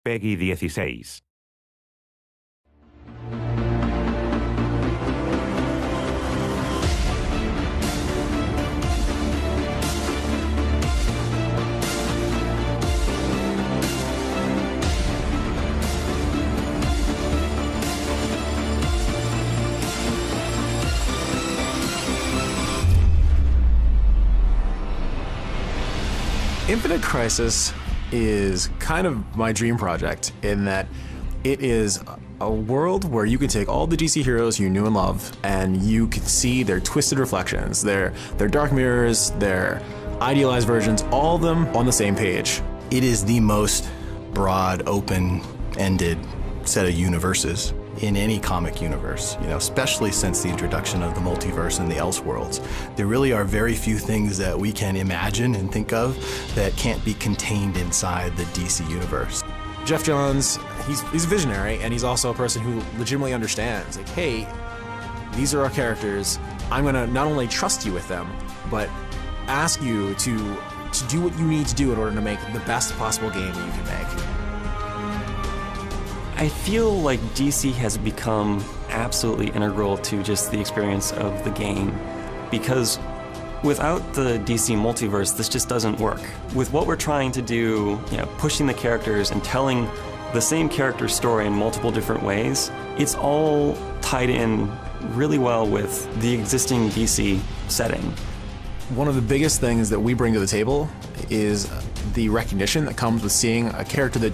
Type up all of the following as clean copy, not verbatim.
Peggy 16. Infinite Crisis is kind of my dream project in that it is a world where you can take all the DC heroes you knew and loved and you can see their twisted reflections, their dark mirrors, their idealized versions, all of them on the same page. It is the most broad, open-ended set of universes in any comic universe, especially since the introduction of the multiverse and the Elseworlds. There really are very few things that we can imagine and think of that can't be contained inside the DC universe. Jeff Johns, he's a visionary, and he's also a person who legitimately understands, like, hey, these are our characters. I'm gonna not only trust you with them, but ask you to do what you need to do in order to make the best possible game that you can make. I feel like DC has become absolutely integral to just the experience of the game, because without the DC multiverse, this just doesn't work. With what we're trying to do, pushing the characters and telling the same character story in multiple different ways, it's all tied in really well with the existing DC setting. One of the biggest things that we bring to the table is the recognition that comes with seeing a character that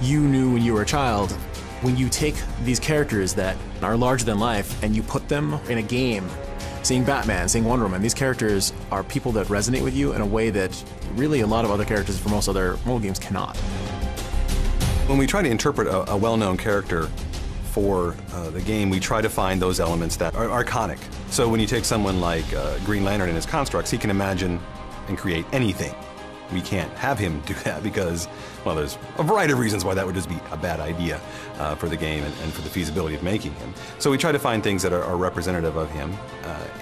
you knew when you were a child. When you take these characters that are larger than life and you put them in a game, seeing Batman, seeing Wonder Woman, these characters are people that resonate with you in a way that really a lot of other characters from most other mobile games cannot. When we try to interpret a well-known character for the game, we try to find those elements that are iconic. So when you take someone like Green Lantern and his constructs, he can imagine and create anything. We can't have him do that because, well, there's a variety of reasons why that would just be a bad idea for the game and for the feasibility of making him. So we try to find things that are representative of him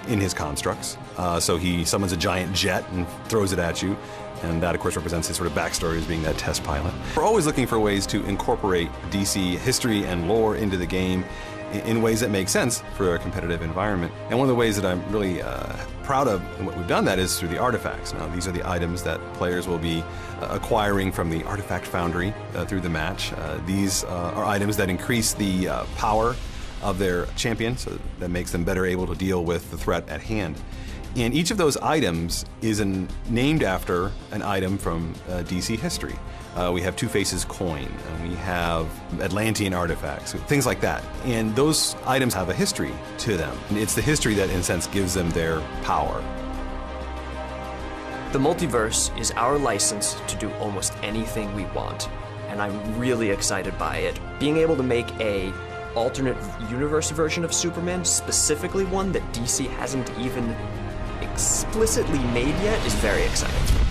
in his constructs. So he summons a giant jet and throws it at you, and that, of course, represents his sort of backstory as being that test pilot. We're always looking for ways to incorporate DC history and lore into the game in ways that make sense for a competitive environment. And one of the ways that I'm really proud of and what we've done that is through the artifacts. Now, these are the items that players will be acquiring from the Artifact Foundry through the match. These are items that increase the power of their champion, so that makes them better able to deal with the threat at hand. And each of those items is named after an item from DC history. We have Two-Face's coin, and we have Atlantean artifacts, things like that. And those items have a history to them. And it's the history that, in a sense, gives them their power. The multiverse is our license to do almost anything we want, and I'm really excited by it. Being able to make a alternate universe version of Superman, specifically one that DC hasn't even explicitly made yet, is very exciting.